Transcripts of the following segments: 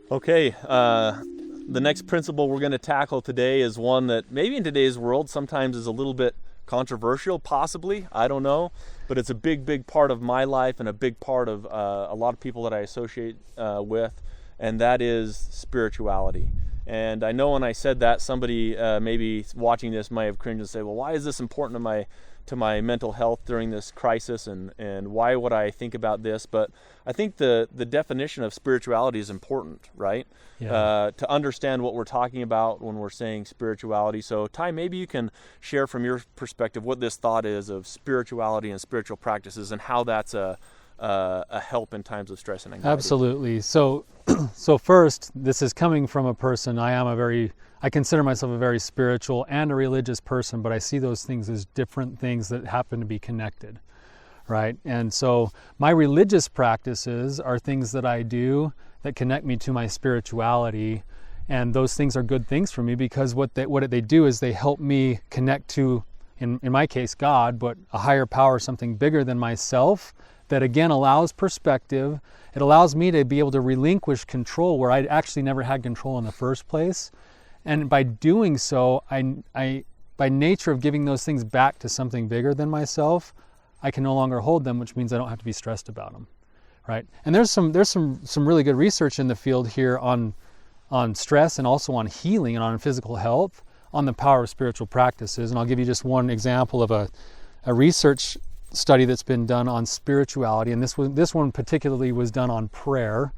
Okay, the next principle we're going to tackle today is one that maybe in today's world sometimes is a little bit controversial, possibly, I don't know, but it's a big part of my life and a big part of a lot of people that I associate with, and that is spirituality. And I know when I said that, somebody maybe watching this might have cringed and say, well, why is this important to my mental health during this crisis, and why would I think about this? But I think the definition of spirituality is important, right? Yeah. To understand what we're talking about when we're saying spirituality. So Ty, maybe you can share from your perspective what this thought is of spirituality and spiritual practices and how that's a help in times of stress and anxiety. Absolutely. So first, this is coming from a person. I consider myself a very spiritual and a religious person, but I see those things as different things that happen to be connected, right? And so my religious practices are things that I do that connect me to my spirituality, and those things are good things for me because what they do is they help me connect to, in my case, God, but a higher power, something bigger than myself, that again allows perspective. It allows me to be able to relinquish control where I actually never had control in the first place. And by doing so, I by nature of giving those things back to something bigger than myself, I can no longer hold them, which means I don't have to be stressed about them, right? And there's some really good research in the field here on stress and also on healing and on physical health, on the power of spiritual practices. And I'll give you just one example of a research study that's been done on spirituality, and this one particularly was done on prayer,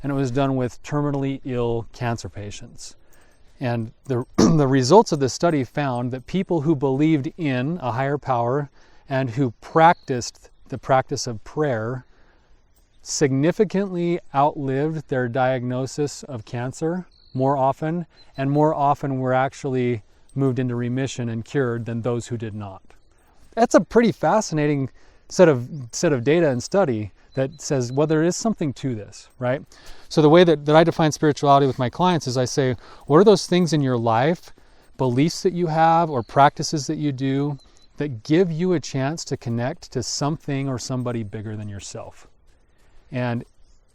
and it was done with terminally ill cancer patients. And the results of the study found that people who believed in a higher power and who practiced the practice of prayer significantly outlived their diagnosis of cancer more often, and more often were actually moved into remission and cured than those who did not. That's a pretty fascinating set of data and study that says, well, there is something to this, right? So the way that I define spirituality with my clients is I say, what are those things in your life, beliefs that you have or practices that you do that give you a chance to connect to something or somebody bigger than yourself? And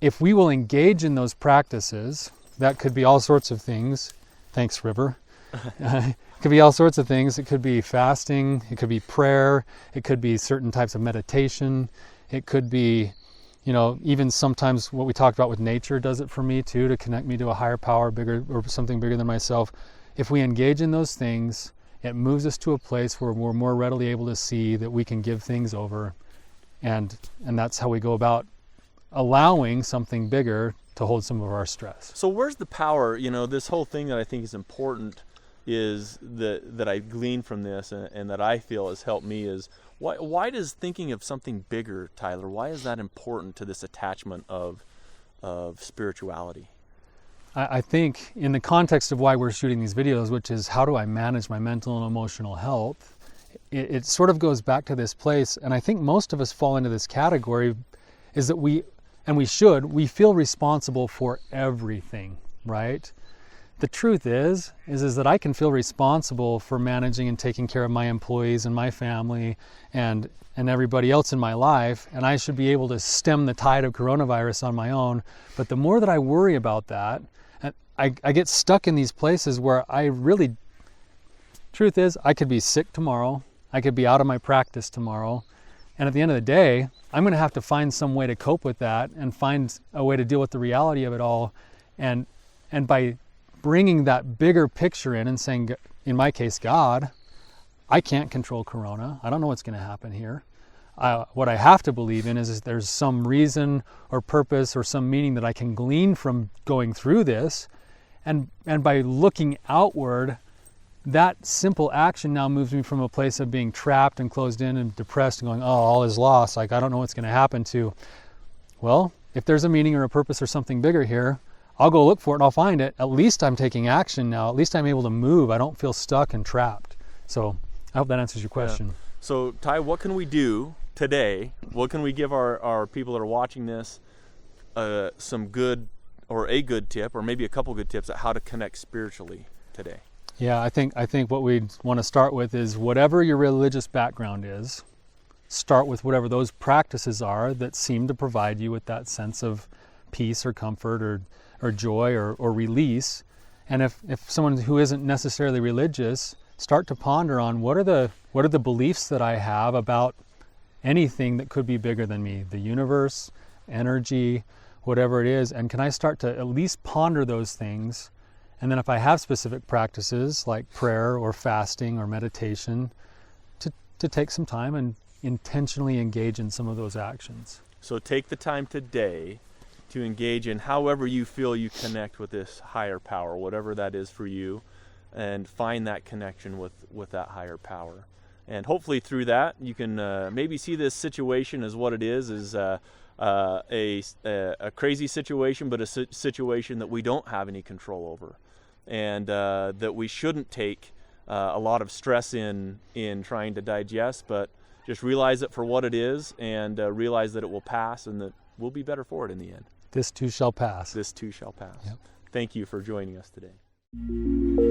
if we will engage in those practices, that could be all sorts of things. Thanks, River. It could be all sorts of things. It could be fasting. It could be prayer. It could be certain types of meditation. It could be, even sometimes what we talked about with nature does it for me too, to connect me to a higher power, bigger, or something bigger than myself. If we engage in those things, it moves us to a place where we're more readily able to see that we can give things over, and that's how we go about allowing something bigger to hold some of our stress. So where's the power? This whole thing that I think is important is that I glean from this and that I feel has helped me is why does thinking of something bigger, Tyler, why is that important to this attachment of spirituality? I think in the context of why we're shooting these videos, which is how do I manage my mental and emotional health, it sort of goes back to this place, and I think most of us fall into this category, is that we feel responsible for everything, right? The truth is that I can feel responsible for managing and taking care of my employees and my family and everybody else in my life, and I should be able to stem the tide of coronavirus on my own. But the more that I worry about that, I get stuck in these places where truth is, I could be sick tomorrow, I could be out of my practice tomorrow, and at the end of the day, I'm going to have to find some way to cope with that and find a way to deal with the reality of it all. And by bringing that bigger picture in and saying, in my case, God, I can't control Corona. I don't know what's going to happen here. What I have to believe in is there's some reason or purpose or some meaning that I can glean from going through this. And by looking outward, that simple action now moves me from a place of being trapped and closed in and depressed and going, oh, all is lost. Like, I don't know what's going to happen to, well, if there's a meaning or a purpose or something bigger here, I'll go look for it and I'll find it. At least I'm taking action now. At least I'm able to move. I don't feel stuck and trapped. So I hope that answers your question. Yeah. So Ty, what can we do today? What can we give our people that are watching this some good or a good tip or maybe a couple good tips at how to connect spiritually today? Yeah, I think what we want to start with is whatever your religious background is, start with whatever those practices are that seem to provide you with that sense of peace or comfort or or joy or release. And if someone who isn't necessarily religious start to ponder on what are the beliefs that I have about anything that could be bigger than me, the universe, energy, whatever it is, and can I start to at least ponder those things? And then if I have specific practices like prayer or fasting or meditation, to take some time and intentionally engage in some of those actions. So take the time today to engage in however you feel you connect with this higher power, whatever that is for you, and find that connection with that higher power. And hopefully through that, you can maybe see this situation as what it is a crazy situation, but a situation that we don't have any control over, and that we shouldn't take a lot of stress in trying to digest, but just realize it for what it is, and realize that it will pass, and that we'll be better for it in the end. This too shall pass. This too shall pass. Yep. Thank you for joining us today.